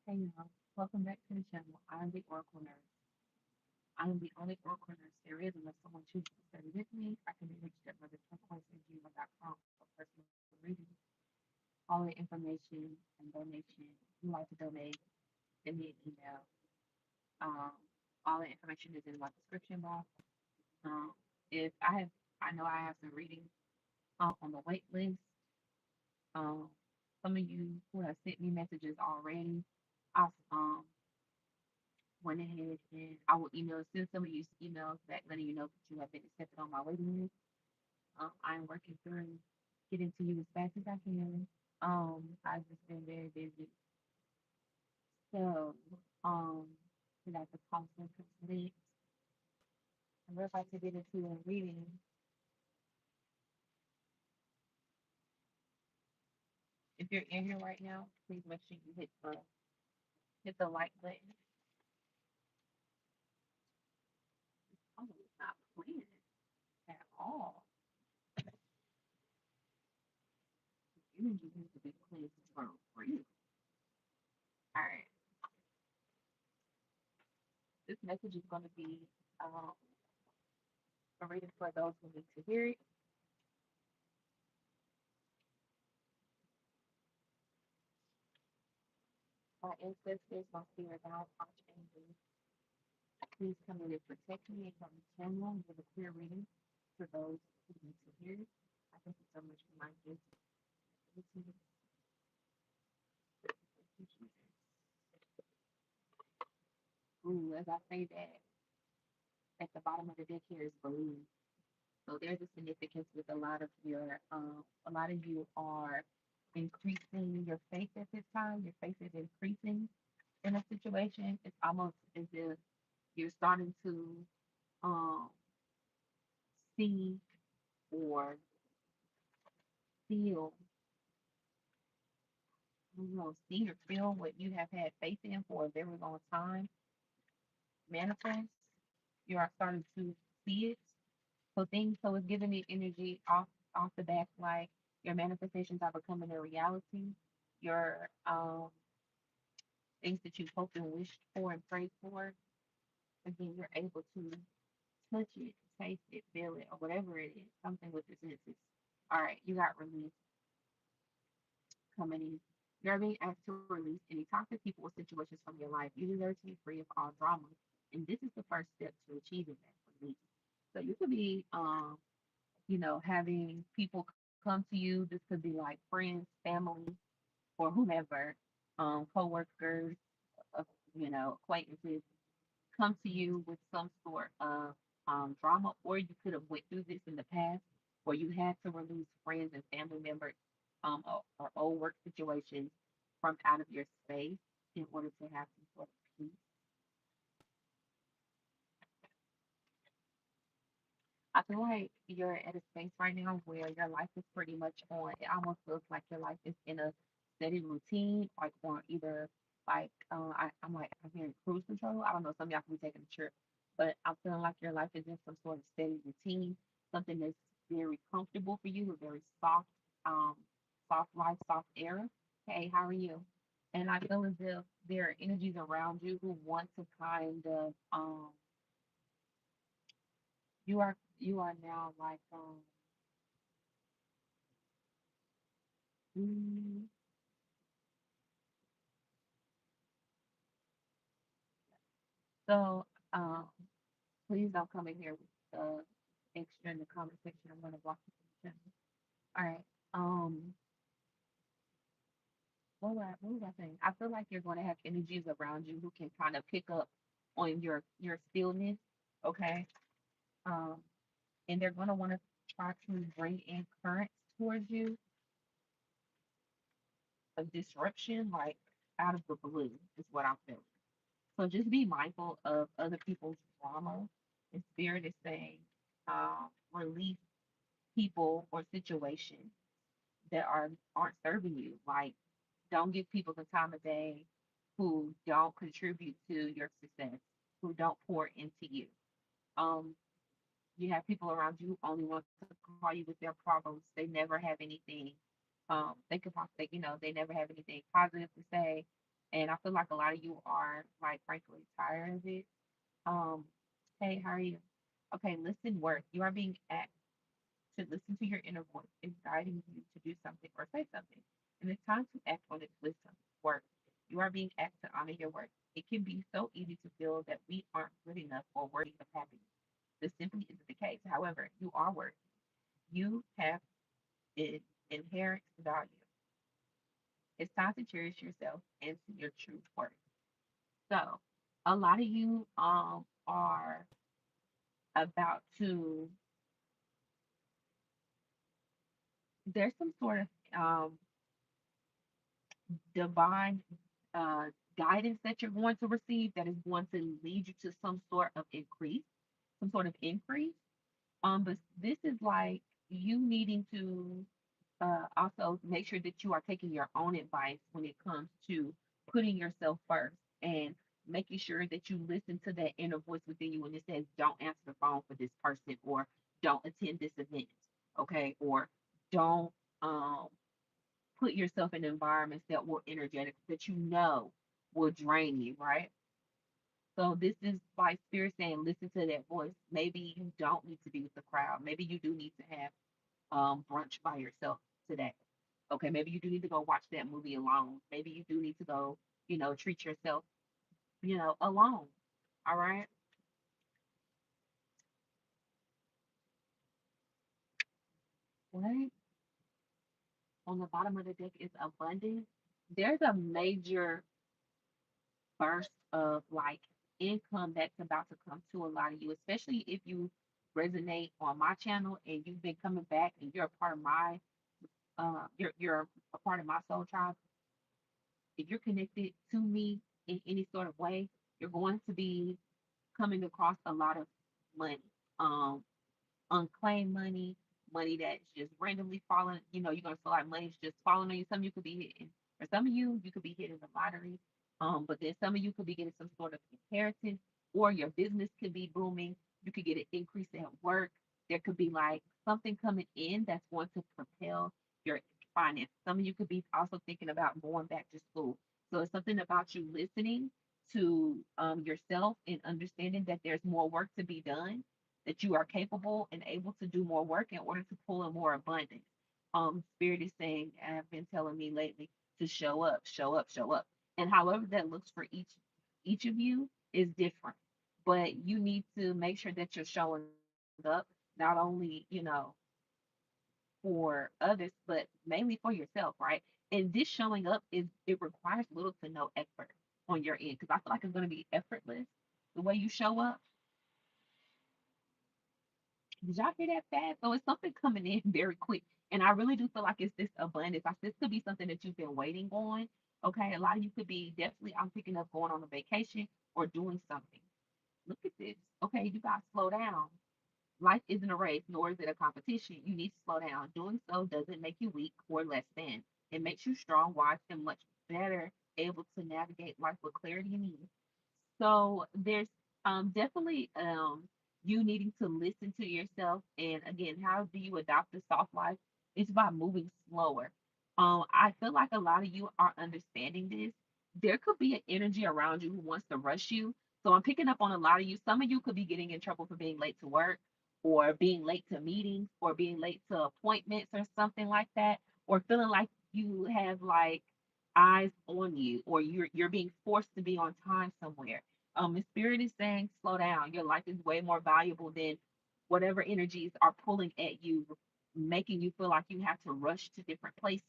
Hey y'all, welcome back to the channel. I'm the Oracle Nurse. I am the only Oracle Nurse there is unless someone chooses to study with me. I can be reached at motherturquoise@gmail.com for personal reading. All the information and donation, if you like to donate, send me an email. Um, all the information is in my description box. Um, if I have, I know I have some readings on the wait list. Um, some of you who have sent me messages already, I've went ahead and I will send some of you emails back letting you know that you have been accepted on my waiting list. I'm working through getting to you as fast as I can. I've just been very busy. So, um, we got the counseling complete. And we're about to get into a reading. If you're in here right now, please make sure you hit the like button. Oh, it's not playing at all. Energy needs to be cleansed for real. All right. This message is going to be a reading for those who need to hear it. My ancestors, my spirit guides, archangels, please come in and protect me and come channel and give a clear reading for those who need to hear it. I thank you so much for my gift. Ooh, as I say that, at the bottom of the deck here is believe. So there's a significance with a lot of you are increasing your faith at this time. Your faith is increasing in a situation. It's almost as if you're starting to um, see or feel, see or feel what you have had faith in for a very long time manifest. You are starting to see it. So it's giving me energy off the back, like your manifestations are becoming a reality. Your things that you hoped and wished for and prayed for, again, you're able to touch it, taste it, feel it, or whatever it is, something with the senses. All right, you got release coming in. You're being asked to release any toxic people or situations from your life. You deserve to be free of all drama. And this is the first step to achieving that release. So you could be, having people come to you. This could be like friends, family, or whomever, coworkers, uh, acquaintances, come to you with some sort of drama, or you could have went through this in the past, where you had to release friends and family members or old work situations from out of your space in order to have some sort of peace. I feel like you're at a space right now where your life is pretty much on. It almost feels like your life is in a steady routine, like on either I'm like I'm hearing cruise control. I don't know. Some of y'all can be taking a trip, but I'm feeling like your life is in some sort of steady routine, something that's very comfortable for you, a very um, soft life, soft era. Hey, how are you? And I feel as if there are energies around you who want to kind of you are now like mm, so um please don't come in here with extra in the comment section. I'm gonna block you from the channel. All right. What was I saying? I feel like you're gonna have energies around you who can kind of pick up on your stillness, okay? Um, and they're gonna want to try to bring in currents towards you, a disruption like out of the blue is what I'm feeling. So just be mindful of other people's drama. And spirit is saying, release people or situations that aren't serving you. Like, don't give people the time of day who don't contribute to your success, who don't pour into you. Um, you have people around you who only want to call you with their problems. They never have anything. They could possibly, they never have anything positive to say. And I feel like a lot of you are like frankly tired of it. Um, hey, how are you? Okay, listen, work. You are being asked to listen to your inner voice. It's guiding you to do something or say something. And it's time to act on it. Listen, work. You are being asked to honor your work. It can be so easy to feel that we aren't good enough or worthy of happiness. This simply isn't the case. However, you are worthy. You have an inherent value. It's time to cherish yourself and see your true worth. So, a lot of you are about to, there's some sort of divine uh, guidance that you're going to receive that is going to lead you to some sort of increase. But this is like you needing to also make sure that you are taking your own advice when it comes to putting yourself first and making sure that you listen to that inner voice within you when it says, don't answer the phone for this person, or don't attend this event, okay, or don't um, put yourself in environments that will energetic that you know will drain you, right? So this is like spirit saying, listen to that voice. Maybe you don't need to be with the crowd. Maybe you do need to have brunch by yourself today. Okay, maybe you do need to go watch that movie alone. Maybe you do need to go, treat yourself, alone. All right. Right on the bottom of the deck is abundance. There's a major burst of like income that's about to come to a lot of you, especially if you resonate on my channel and you've been coming back and you're a part of my you're a part of my soul tribe. If you're connected to me in any sort of way, you're going to be coming across a lot of money. Um, unclaimed money, money that's just randomly falling. You're gonna feel like money's just falling on you. Some of you could be hitting, or some of you could be hitting the lottery. But then some of you could be getting some sort of inheritance, or your business could be booming. You could get an increase at work. There could be like something coming in that's going to propel your finance. Some of you could be also thinking about going back to school. So it's something about you listening to yourself and understanding that there's more work to be done, that you are capable and able to do more work in order to pull in more abundance. Spirit is saying, and have been telling me lately to show up, show up, show up. And however that looks for each of you is different. But you need to make sure that you're showing up, not only, for others, but mainly for yourself, right? And this showing up it requires little to no effort on your end, because I feel like it's going to be effortless the way you show up. Did y'all hear that fast? So it's something coming in very quick. And I really do feel like it's this abundance. Like this could be something that you've been waiting on. Okay. A lot of you could be definitely, I'm picking up going on a vacation or doing something. Look at this. Okay. You got to slow down. Life isn't a race, nor is it a competition. You need to slow down. Doing so doesn't make you weak or less than. It makes you strong, wise, and much better able to navigate life with clarity and ease. So there's definitely you needing to listen to yourself. And again, how do you adopt the soft life? It's by moving slower. I feel like a lot of you are understanding this. There could be an energy around you who wants to rush you. So I'm picking up on a lot of you. Some of you could be getting in trouble for being late to work, or being late to meetings, or being late to appointments or something like that, or feeling like you have like eyes on you, or you're being forced to be on time somewhere. The spirit is saying slow down. Your life is way more valuable than whatever energies are pulling at you, making you feel like you have to rush to different places.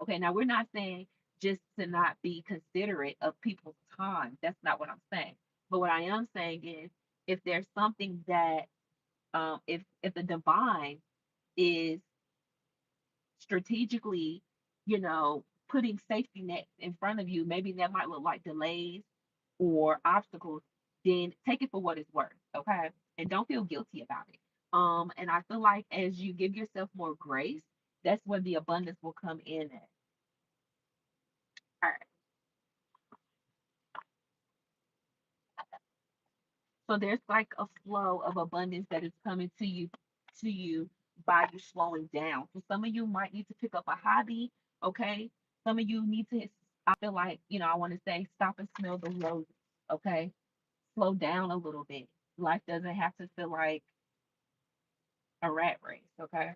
Okay, now we're not saying just to not be considerate of people's time. That's not what I'm saying. But what I am saying is, if there's something that if the divine is strategically, putting safety nets in front of you, maybe that might look like delays or obstacles, then take it for what it's worth, okay? And don't feel guilty about it. And I feel like as you give yourself more grace, that's where the abundance will come in at. All right. So there's like a flow of abundance that is coming to you by you slowing down. So some of you might need to pick up a hobby, okay? Some of you need to I feel like, I want to say stop and smell the roses. Okay. Slow down a little bit. Life doesn't have to feel like a rat race. Okay.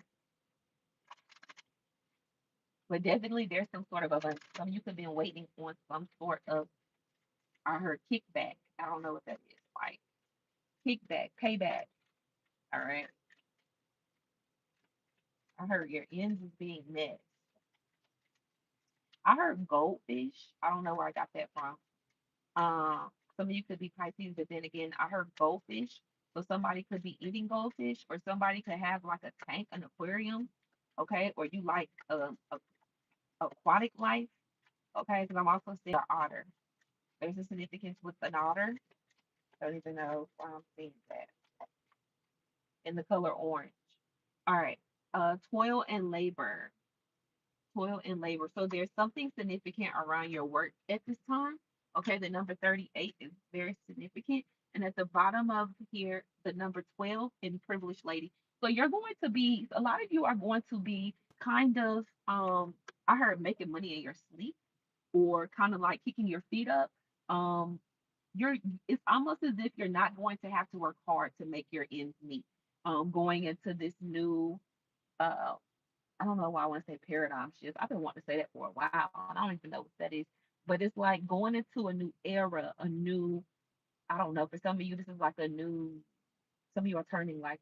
But definitely there's some sort of some you could be waiting on some sort of, I heard kickback. I don't know what that is. Like kickback, payback. All right. I heard your ends is being met. I heard goldfish. I don't know where I got that from. Some of you could be Pisces, but then again, I heard goldfish. So somebody could be eating goldfish, or somebody could have like a tank, an aquarium, okay? Or you like aquatic life, okay? Because I'm also seeing an otter. There's a significance with an otter. I don't even know why I'm seeing that in the color orange. All right. Toil and labor. Toil and labor. So there's something significant around your work at this time. Okay, the number 38 is very significant. And at the bottom of here, the number 12 in privileged lady. So you're going to be, a lot of you are going to be kind of, I heard making money in your sleep, or kind of like kicking your feet up. Um, you're, it's almost as if you're not going to have to work hard to make your ends meet. Going into this new, uh, I don't know why I want to say paradigm shift. I've been wanting to say that for a while, and I don't even know what that is. But it's like going into a new era, a new, I don't know, for some of you, this is like a new, some of you are turning like,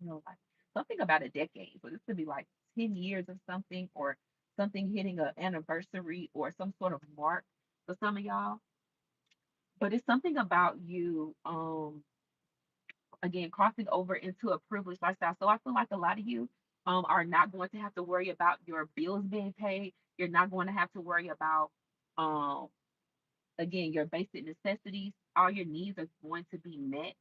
like something about a decade. So this could be like 10 years of something, or something hitting an anniversary or some sort of mark for some of y'all. But it's something about you, again, crossing over into a privileged lifestyle. So I feel like a lot of you are not going to have to worry about your bills being paid. You're not going to have to worry about, um, again, your basic necessities. All your needs are going to be met.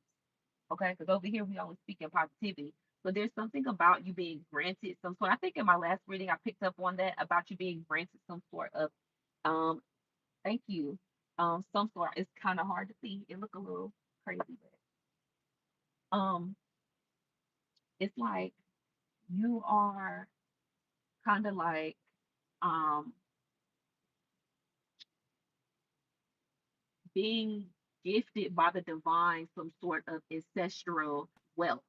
Okay, because over here we always speak in positivity. So there's something about you being granted some sort. I think in my last reading I picked up on that about you being granted some sort of, um, thank you, some sort. It's kind of hard to see. It look a little crazy, but it's like you are kind of like, um, being gifted by the divine some sort of ancestral wealth.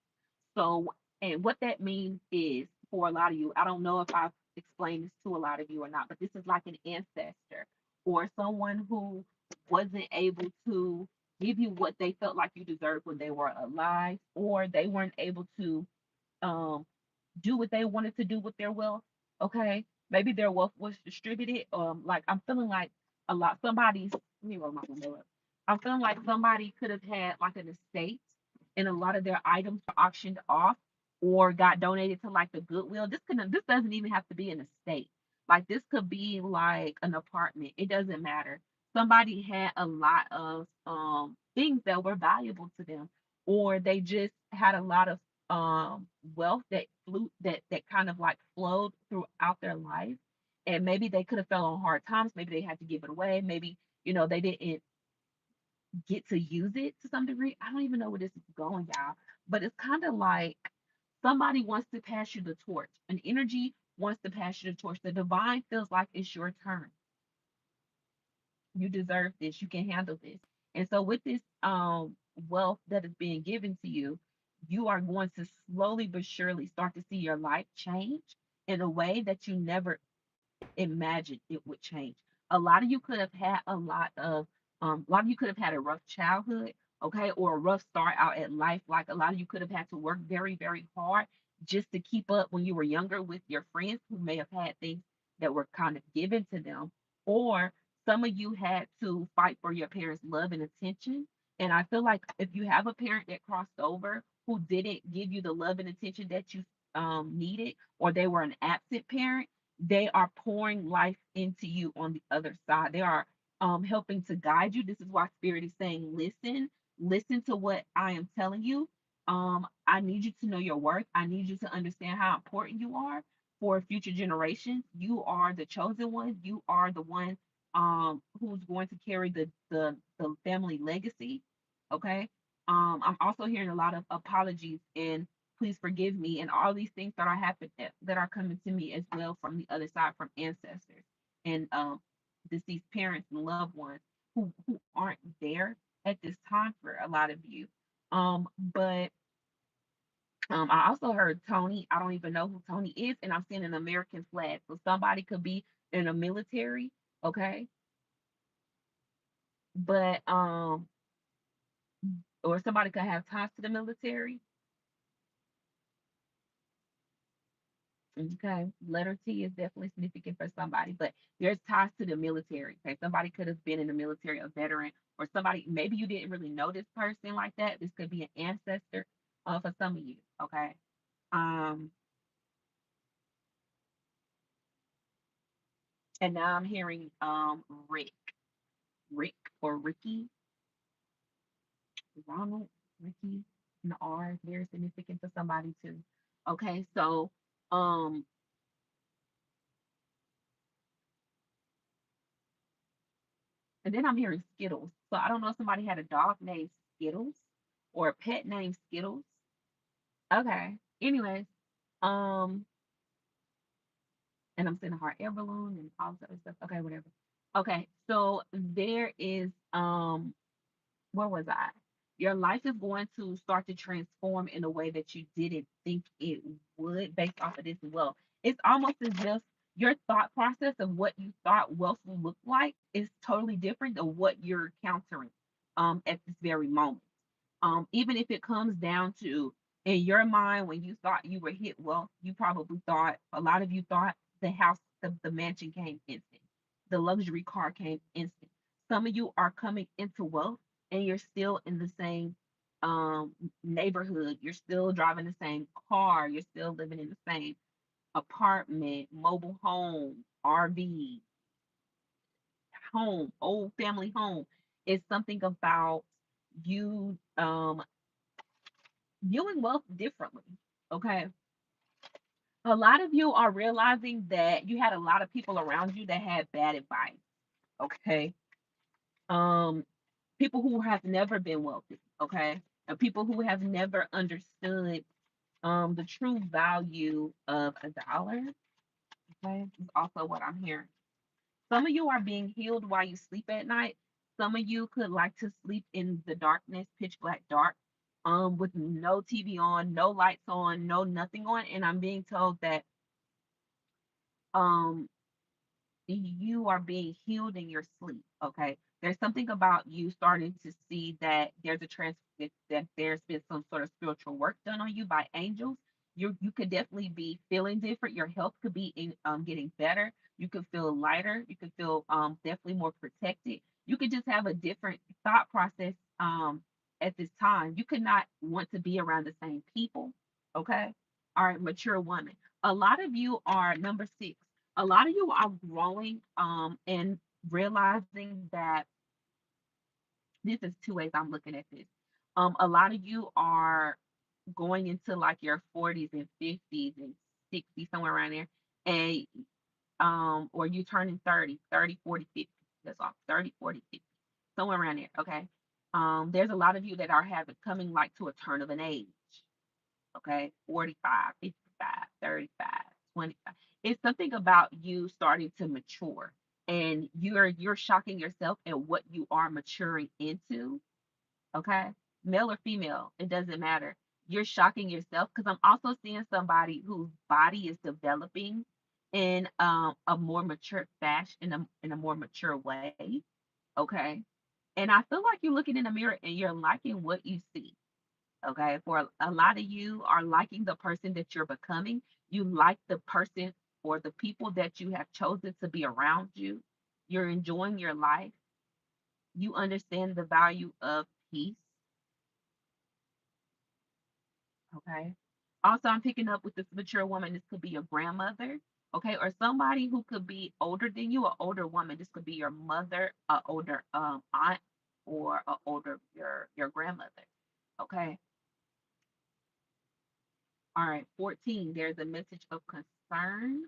So, and what that means is for a lot of you, I don't know if I've explained this to a lot of you or not, but this is like an ancestor or someone who wasn't able to give you what they felt like you deserved when they were alive, or they weren't able to, um, do what they wanted to do with their wealth. Okay. Maybe their wealth was distributed. Like I'm feeling like a lot somebody's, let me roll my window up. I'm feeling like somebody could have had like an estate, and a lot of their items were auctioned off or got donated to like the Goodwill. This doesn't even have to be an estate. Like this could be like an apartment. It doesn't matter. Somebody had a lot of things that were valuable to them, or they just had a lot of wealth that flew that kind of like flowed throughout their life. And maybe they could have fell on hard times, maybe they had to give it away, maybe they didn't get to use it to some degree. I don't even know where this is going, y'all, but it's kind of like somebody wants to pass you the torch. An energy wants to pass you the torch. The divine feels like it's your turn. You deserve this. You can handle this. And so with this wealth that is being given to you, you are going to slowly but surely start to see your life change in a way that you never imagined it would change. A lot of you could have had a lot of you could have had a rough childhood, okay, or a rough start out at life. Like a lot of you could have had to work very, very hard just to keep up when you were younger with your friends who may have had things that were kind of given to them. Or some of you had to fight for your parents' love and attention. And I feel like if you have a parent that crossed over who didn't give you the love and attention that you needed, or they were an absent parent, they are pouring life into you on the other side. They are helping to guide you. This is why Spirit is saying, listen, listen to what I am telling you. I need you to know your worth. I need you to understand how important you are for future generations. You are the chosen one. You are the one who's going to carry the family legacy. Okay. I'm also hearing a lot of apologies and please forgive me and all these things that are happening that are coming to me as well from the other side from ancestors. and deceased parents and loved ones who aren't there at this time for a lot of you. But I also heard Tony. I don't even know who Tony is, and I'm seeing an American flag. So somebody could be in the military, okay? But or somebody could have ties to the military. Okay, letter T is definitely significant for somebody, but there's ties to the military. Okay, somebody could have been in the military, a veteran, or somebody maybe you didn't really know this person like that. This could be an ancestor for some of you. Okay, um, and now I'm hearing Rick or Ricky, Ronald, Ricky, and the R is very significant for somebody too. Okay, so um, and then I'm hearing Skittles. So I don't know if somebody had a dog named Skittles or a pet named Skittles. Okay. Anyways, um, and I'm sending a hot air balloon and all this other stuff. Okay, whatever. Okay, so there is where was I? Your life is going to start to transform in a way that you didn't think it would based off of this wealth. It's almost as if your thought process of what you thought wealth would look like is totally different than what you're encountering at this very moment. Even if it comes down to in your mind when you thought you were hit wealth, you probably thought a lot of you thought the house, the mansion came instant, the luxury car came instant. Some of you are coming into wealth and you're still in the same neighborhood. You're still driving the same car. You're still living in the same apartment, mobile home, RV, home, old family home. It's something about you viewing wealth differently. Okay. A lot of you are realizing that you had a lot of people around you that had bad advice. Okay. Um, people who have never been wealthy. Okay. And people who have never understood the true value of a dollar. Okay. Is also what I'm hearing. Some of you are being healed while you sleep at night. Some of you could like to sleep in the darkness, pitch black dark, with no TV on, no lights on, no nothing on. And I'm being told that um you are being healed in your sleep. Okay. There's something about you starting to see that there's a that there's been some sort of spiritual work done on you by angels. You could definitely be feeling different. Your health could be getting better. You could feel lighter. You could feel definitely more protected. You could just have a different thought process at this time. You could not want to be around the same people. Okay. All right, mature woman. A lot of you are number six, a lot of you are growing and realizing that this is two ways I'm looking at this. A lot of you are going into like your 40s and 50s and 60s, somewhere around there, and or you turning 30, 30, 40, 50. That's all, 30, 40, 50, somewhere around there. Okay. There's a lot of you that are having coming like to a turn of an age. Okay, 45, 55, 35, 25. It's something about you starting to mature and you're shocking yourself at what you are maturing into. Okay, male or female, it doesn't matter. You're shocking yourself because I'm also seeing somebody whose body is developing in a more mature fashion, in a more mature way. Okay, and I feel like you're looking in the mirror and you're liking what you see. Okay. For a lot of you are liking the person that you're becoming. You like the person or the people that you have chosen to be around you. You're enjoying your life. You understand the value of peace. Okay. Also, I'm picking up with this mature woman. This could be your grandmother. Okay. Or somebody who could be older than you, an older woman. This could be your mother, an older aunt, or a older your grandmother. Okay. All right. 14. There's a message of concern.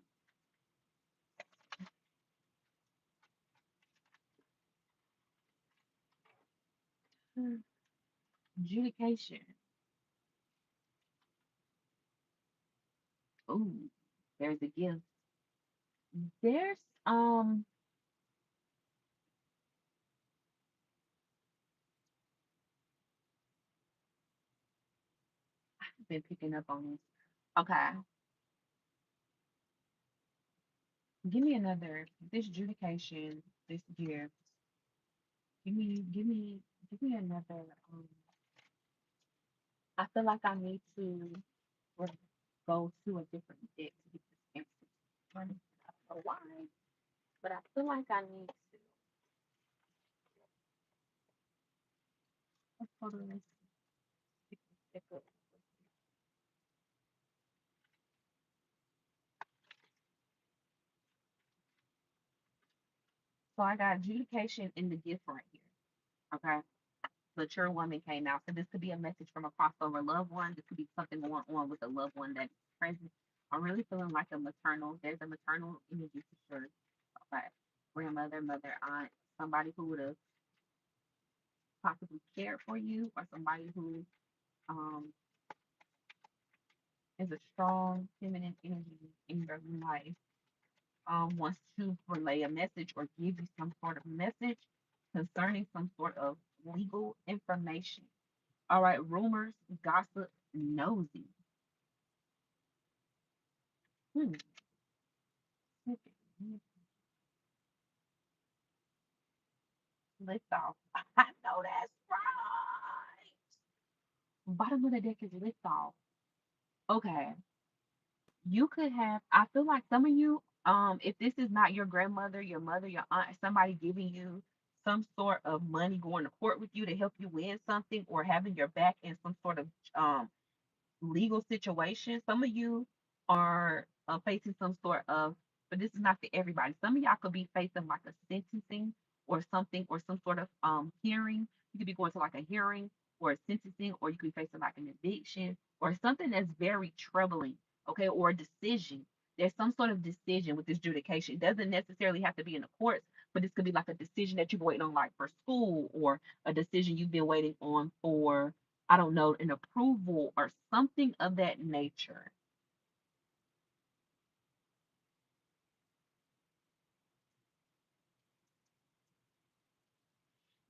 Adjudication. Ooh, there's a gift. There's I've been picking up on this. Okay, give me another this adjudication this year. Give me, give me, give me another. I feel like I need to re- go to a different deck to get this answer. Money. I don't know why, but I feel like I need to. Let's go to this deck up. So I got adjudication in the gift right here. Okay. Mature woman came out. So this could be a message from a crossover loved one. This could be something going on with a loved one that's present. I'm really feeling like a maternal. There's a maternal energy for sure. Okay. Grandmother, mother, aunt, somebody who would have possibly cared for you, or somebody who um, is a strong feminine energy in your life, wants to relay a message or give you some sort of message concerning some sort of legal information. All right, rumors, gossip, nosy. Hmm. Lift off. I know that's right. Bottom of the deck is lift off. Okay. You could have, I feel like some of you, if this is not your grandmother, your mother, your aunt, somebody giving you some sort of money going to court with you to help you win something or having your back in some sort of legal situation. Some of you are facing some sort of, but this is not for everybody. Some of y'all could be facing like a sentencing or something or some sort of hearing. You could be going to like a hearing or a sentencing, or you could be facing like an eviction or something that's very troubling, okay, or a decision. There's some sort of decision with this adjudication. It doesn't necessarily have to be in the courts, but this could be like a decision that you've been waiting on, like for school, or a decision you've been waiting on for, I don't know, an approval or something of that nature.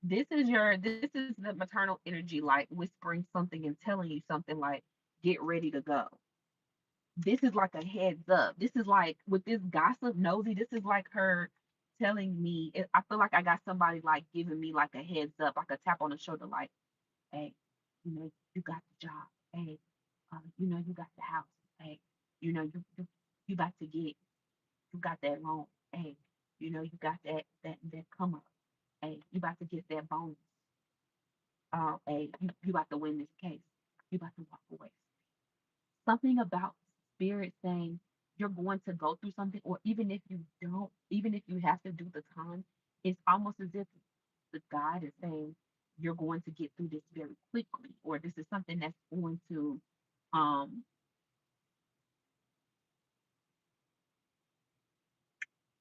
This is the maternal energy, like whispering something and telling you something like, get ready to go. This is like a heads up. This is like with this gossip nosy, this is like her telling me. I feel like I got somebody like giving me like a heads up, like a tap on the shoulder, like, hey, you got the job. Hey, you got the house. Hey, you about to get, you got that loan. Hey, you got that come up. Hey, you about to get that bonus. Hey, you about to win this case. You about to walk away. Something about spirit saying you're going to go through something, or even if you don't, even if you have to do the time, it's almost as if the God is saying you're going to get through this very quickly, or this is something that's going to um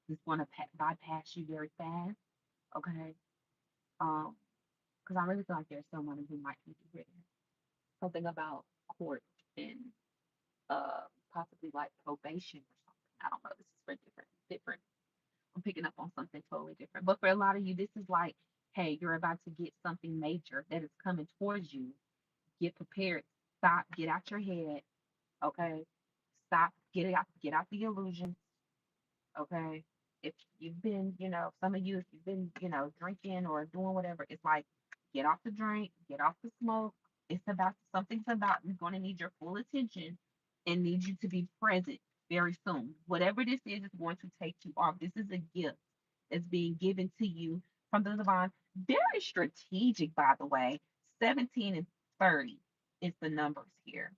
just want to bypass you very fast. Okay. Um, because I really feel like there's someone who might be written something about court and uh possibly like probation or something. I don't know. This is for different. I'm picking up on something totally different. But for a lot of you, this is like, hey, you're about to get something major that is coming towards you. Get prepared. Stop. Get out your head. Okay. Stop. Get out the illusion. Okay. If you've been, some of you, if you've been, drinking or doing whatever, it's like, get off the drink, get off the smoke. Something's about, you're going to need your full attention and need you to be present very soon. Whatever this is going to take you off. This is a gift that's being given to you from the divine. Very strategic, by the way. 17 and 30 is the numbers here,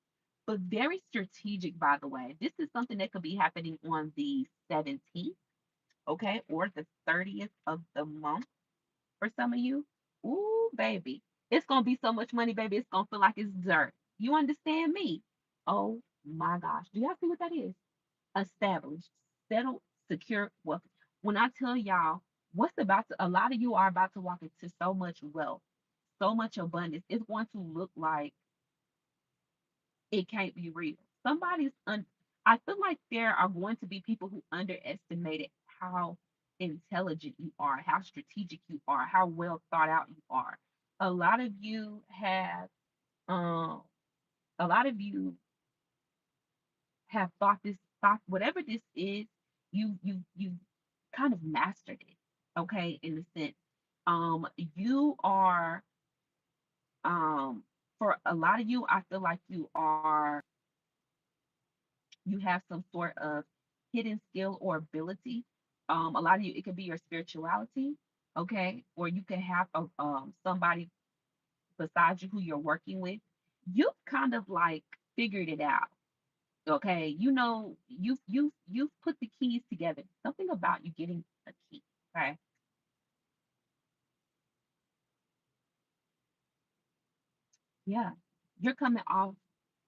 but very strategic, by the way. This is something that could be happening on the 17th, okay, or the 30th of the month for some of you. Ooh, baby. It's going to be so much money, baby. It's going to feel like it's dirt. You understand me? Oh my gosh. Do y'all see what that is? Established, settled, secure wealth. When I tell y'all a lot of you are about to walk into so much wealth, so much abundance. It's going to look like it can't be real. Somebody's I feel like there are going to be people who underestimated how intelligent you are, how strategic you are, how well thought out you are. A lot of you have, um, a lot of you have thought whatever this is, you kind of mastered it. Okay, in a sense, you are, um, for a lot of you, I feel like you have some sort of hidden skill or ability. A lot of you, it could be your spirituality, okay, or you can have somebody besides you who you're working with. You've kind of like figured it out, okay. You've put the keys together. Something about you getting a key, okay. Yeah, you're coming off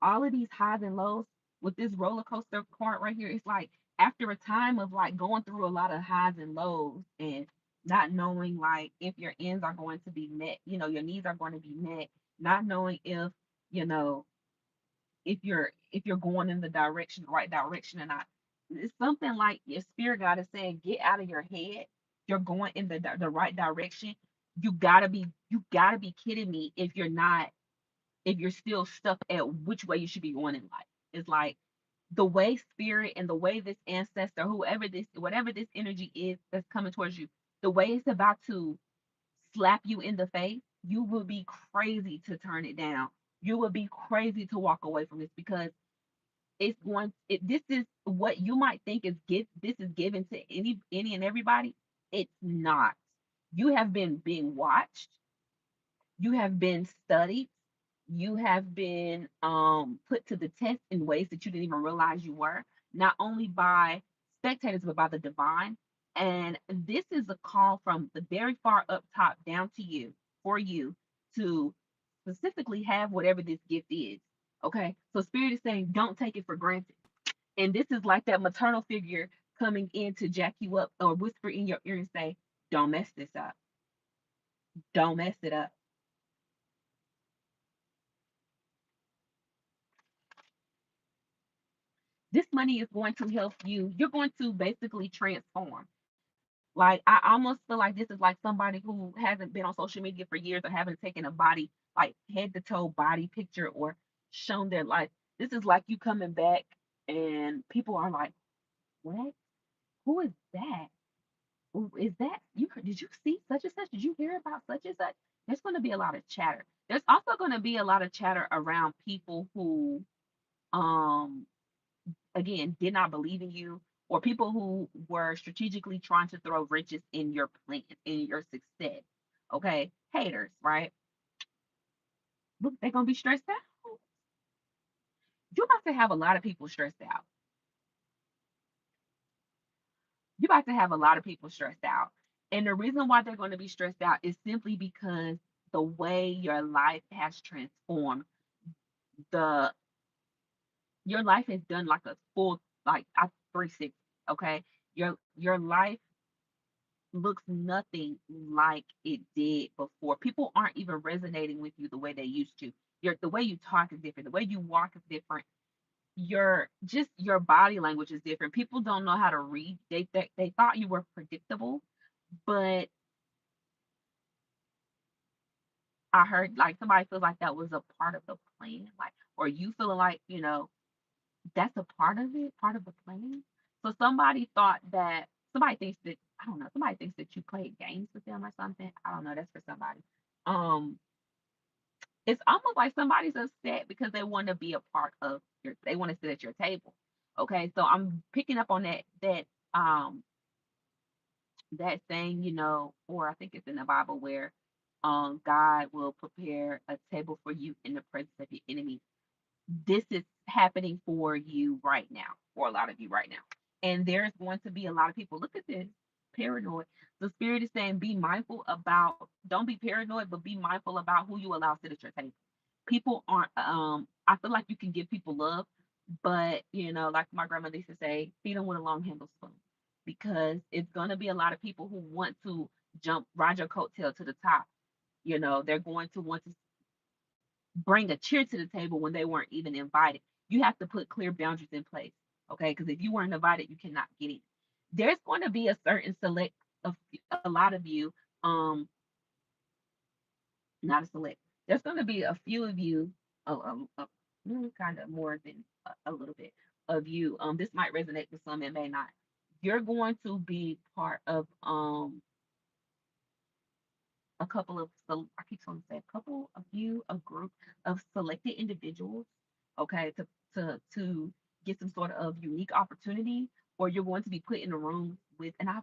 all of these highs and lows with this roller coaster part right here. It's like after a time of like going through a lot of highs and lows and not knowing like if your ends are going to be met, your needs are going to be met, not knowing if, you know, if you're going in the right direction or not. It's something like your spirit God is saying, get out of your head. You're going in the right direction. You gotta be kidding me if you're still stuck at which way you should be going in life. It's like the way spirit and the way this ancestor, whatever this energy is that's coming towards you, the way it's about to slap you in the face, you will be crazy to turn it down. You will be crazy to walk away from this because this is what you might think is this is given to any and everybody. It's not. You have been being watched, you have been studied, you have been put to the test in ways that you didn't even realize you were, not only by spectators, but by the divine. And this is a call from the very far up top down to you, for you to specifically have whatever this gift is. Okay. So Spirit is saying, don't take it for granted. And this is like that maternal figure coming in to jack you up or whisper in your ear and say, don't mess this up. Don't mess it up. This money is going to help you. You're going to basically transform. Like I almost feel like this is like somebody who hasn't been on social media for years or haven't taken a body, like head to toe body picture or shown their life. This is like you coming back and people are like, what? Who is that? Is that you? Did you see such and such? Did you hear about such and such? There's going to be a lot of chatter. There's also going to be a lot of chatter around people who um again did not believe in you, or people who were strategically trying to throw riches in your plan, in your success. Okay, haters, right? Look, they're gonna be stressed out. You're about to have a lot of people stressed out. You're about to have a lot of people stressed out, and the reason why they're going to be stressed out is simply because the way your life has transformed. The Your life has done like a full, like a 360. Okay, your life looks nothing like it did before. People aren't even resonating with you the way they used to. The way you talk is different. The way you walk is different. Your body language is different. People don't know how to read. They thought you were predictable, but I heard like somebody feels like that was a part of the plan, like, or you feeling like that's a part of it, part of the plan. So somebody thinks that I don't know. Somebody thinks that you played games with them or something. I don't know. That's for somebody. Um, it's almost like somebody's upset because they want to be a part of they want to sit at your table. Okay, so I'm picking up on um that saying, or I think it's in the Bible where God will prepare a table for you in the presence of your enemies. This is happening for you right now, for a lot of you right now. And there's going to be a lot of people. Look at this, paranoid. The spirit is saying, be mindful about, don't be paranoid, but be mindful about who you allow sit at your table. People aren't, I feel like you can give people love, but, like my grandmother used to say, feed them with a long handle spoon. Because it's going to be a lot of people who want to ride your coattail to the top. They're going to want to bring a cheer to the table when they weren't even invited. You have to put clear boundaries in place. Okay, because if you weren't invited, you cannot get it. There's going to be a certain select of a lot of you, um, not a select. There's going to be a few of you, kind of more than a little bit of you. This might resonate with some, it may not. You're going to be part of a couple of I keep trying to say a couple of you, a group of selected individuals, okay, to get some sort of unique opportunity, or you're going to be put in a room with, and I